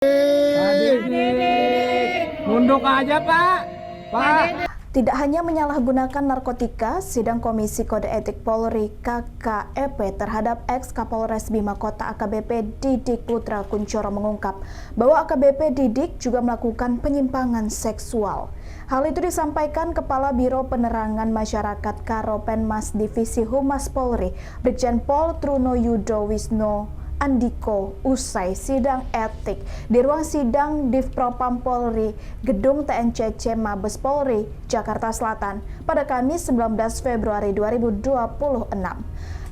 Pak Didik, nunduk aja Pak. Pak. Tidak hanya menyalahgunakan narkotika, sidang Komisi Kode Etik Polri KKEP terhadap ex-Kapolres Bima Kota AKBP Didik Putra Kuncoro mengungkap bahwa AKBP Didik juga melakukan penyimpangan seksual. Hal itu disampaikan Kepala Biro Penerangan Masyarakat Karopenmas Divisi Humas Polri, Brigjen Pol Truno Yudo Wisno Andiko usai sidang etik di ruang sidang Divpropam Polri, Gedung TNCC Mabes Polri, Jakarta Selatan pada Kamis 19 Februari 2026.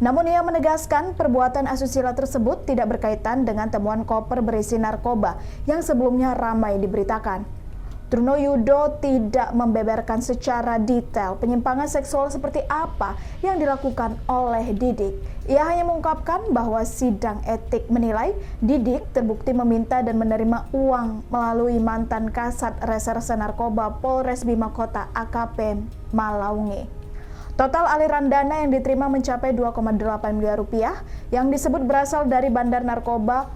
Namun ia menegaskan perbuatan asusila tersebut tidak berkaitan dengan temuan koper berisi narkoba yang sebelumnya ramai diberitakan. Truno Yudo tidak membeberkan secara detail penyimpangan seksual seperti apa yang dilakukan oleh Didik. Ia hanya mengungkapkan bahwa sidang etik menilai Didik terbukti meminta dan menerima uang melalui mantan Kasat Reserse Narkoba Polres Bima Kota AKP Malaunge. Total aliran dana yang diterima mencapai 2,8 miliar rupiah yang disebut berasal dari bandar narkoba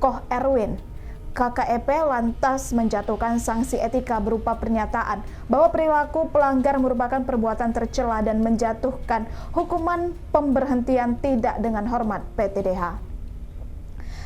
Koh Erwin. KKEP lantas menjatuhkan sanksi etika berupa pernyataan bahwa perilaku pelanggar merupakan perbuatan tercela dan menjatuhkan hukuman pemberhentian tidak dengan hormat PTDH.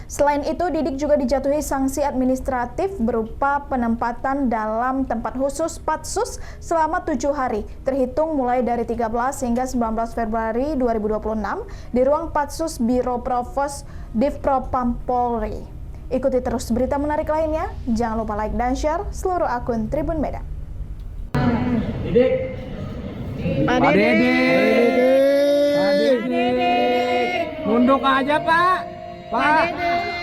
Selain itu, Didik juga dijatuhi sanksi administratif berupa penempatan dalam tempat khusus Patsus selama 7 hari, terhitung mulai dari 13 hingga 19 Februari 2026 di ruang Patsus Biro Provos Divpropam Polri. Ikuti terus berita menarik lainnya, jangan lupa like dan share seluruh akun Tribun Medan. Didik. Pak Didik. Pak Didik. Nunduk aja Pak. Pak.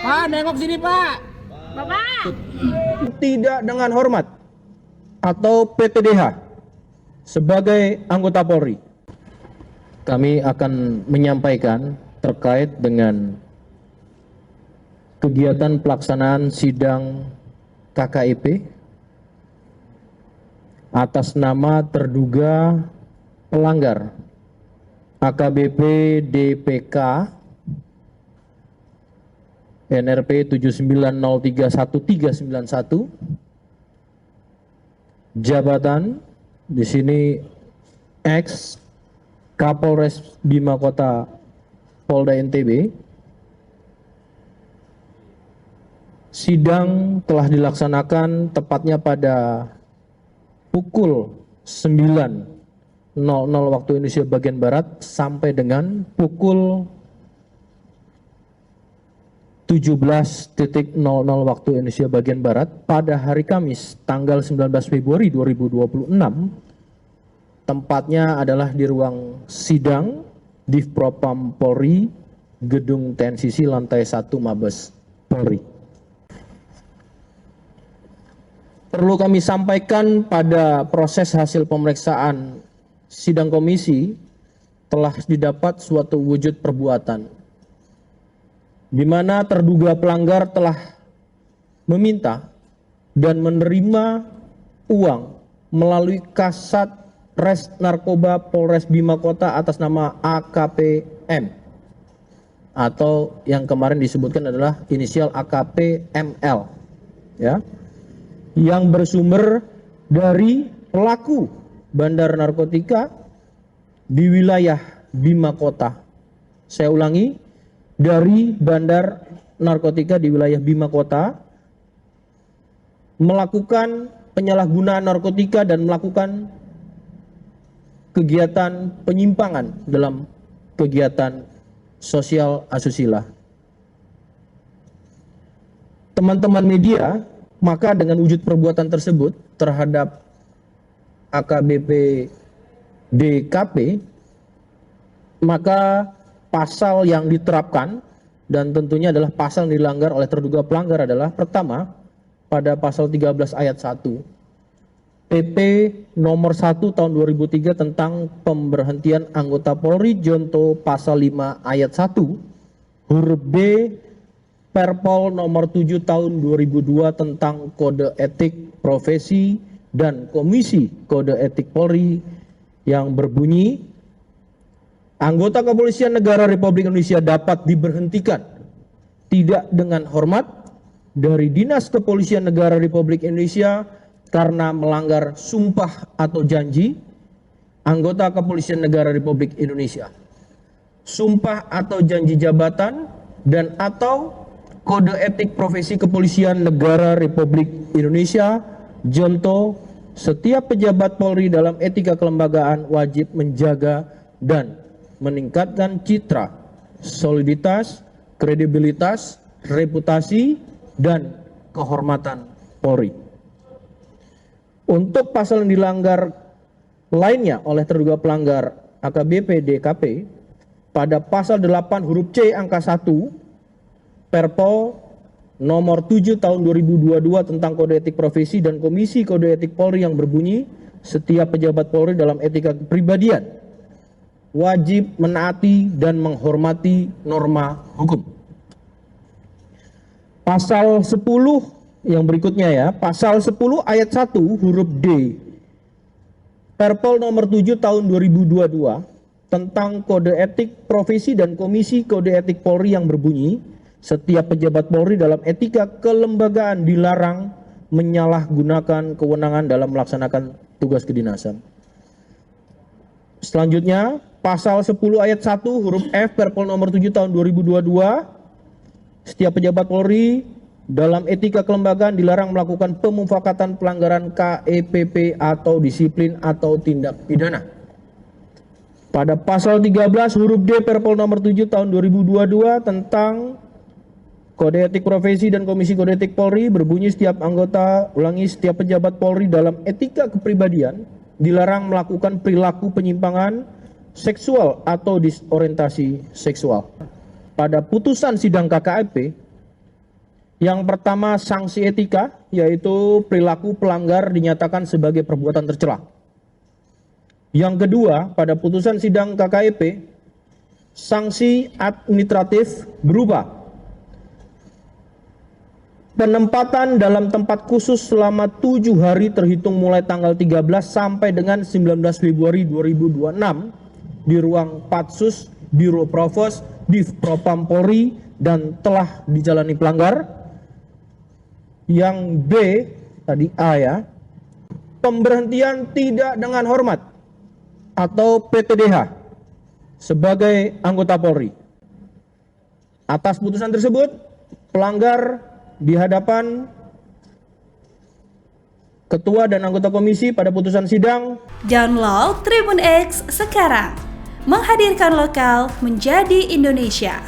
Pak, nengok sini Pak. Bapak. Tidak dengan hormat atau PTDH sebagai anggota Polri. Kami akan menyampaikan terkait dengan kegiatan pelaksanaan sidang KKEP atas nama terduga pelanggar AKBP DPK NRP 79031391 jabatan di sini ex Kapolres Bima Kota Polda NTB. Sidang telah dilaksanakan tepatnya pada pukul 9.00 waktu Indonesia bagian Barat sampai dengan pukul 17.00 waktu Indonesia bagian Barat pada hari Kamis tanggal 19 Februari 2026. Tempatnya adalah di ruang sidang Divpropam Polri, Gedung TNCC lantai 1 Mabes Polri. Perlu kami sampaikan pada proses hasil pemeriksaan sidang komisi telah didapat suatu wujud perbuatan di mana terduga pelanggar telah meminta dan menerima uang melalui Kasat Res Narkoba Polres Bima Kota atas nama AKPM atau yang kemarin disebutkan adalah inisial AKPML, ya, yang bersumber dari pelaku bandar narkotika di wilayah Bima Kota. Saya ulangi, dari bandar narkotika di wilayah Bima Kota melakukan penyalahgunaan narkotika dan melakukan kegiatan penyimpangan dalam kegiatan sosial asusila. Teman-teman media, maka dengan wujud perbuatan tersebut terhadap AKBP DKP, maka pasal yang diterapkan dan tentunya adalah pasal yang dilanggar oleh terduga pelanggar adalah pertama, pada pasal 13 ayat 1 PP nomor 1 tahun 2003 tentang pemberhentian anggota Polri Jonto pasal 5 ayat 1 huruf B Perpol nomor 7 tahun 2002 tentang kode etik profesi dan Komisi Kode Etik Polri yang berbunyi anggota kepolisian negara Republik Indonesia dapat diberhentikan tidak dengan hormat dari Dinas Kepolisian Negara Republik Indonesia karena melanggar sumpah atau janji anggota Kepolisian Negara Republik Indonesia, sumpah atau janji jabatan, dan atau kode etik profesi kepolisian negara Republik Indonesia. Contoh, setiap pejabat Polri dalam etika kelembagaan wajib menjaga dan meningkatkan citra, soliditas, kredibilitas, reputasi, dan kehormatan Polri. Untuk pasal yang dilanggar lainnya oleh terduga pelanggar AKBP DKP, pada pasal 8 huruf C angka 1 Perpol nomor 7 tahun 2022 tentang kode etik profesi dan Komisi Kode Etik Polri yang berbunyi, setiap pejabat Polri dalam etika kepribadian wajib menaati dan menghormati norma hukum. Pasal 10 yang berikutnya ya, pasal 10 ayat 1 huruf D Perpol nomor 7 tahun 2022 tentang kode etik profesi dan Komisi Kode Etik Polri yang berbunyi, setiap pejabat Polri dalam etika kelembagaan dilarang menyalahgunakan kewenangan dalam melaksanakan tugas kedinasan. Selanjutnya, pasal 10 ayat 1 huruf F Perpol nomor 7 tahun 2022, setiap pejabat Polri dalam etika kelembagaan dilarang melakukan pemufakatan pelanggaran KEPP atau disiplin atau tindak pidana. Pada pasal 13 huruf D Perpol nomor 7 tahun 2022 tentang Kode Etik Profesi dan Komisi Kode Etik Polri berbunyi, setiap pejabat Polri dalam etika kepribadian dilarang melakukan perilaku penyimpangan seksual atau disorientasi seksual. Pada putusan sidang KKEP, yang pertama sanksi etika, yaitu perilaku pelanggar dinyatakan sebagai perbuatan tercela. Yang kedua, pada putusan sidang KKEP, sanksi administratif berupa penempatan dalam tempat khusus selama 7 hari terhitung mulai tanggal 13 sampai dengan 19 Februari 2026 di ruang Patsus, Biro Provos, Div Propam Polri dan telah dijalani pelanggar. Yang B, tadi A ya, pemberhentian tidak dengan hormat atau PTDH sebagai anggota Polri. Atas putusan tersebut, pelanggar di hadapan ketua dan anggota komisi pada putusan sidang. Download Tribun X sekarang, menghadirkan lokal menjadi Indonesia.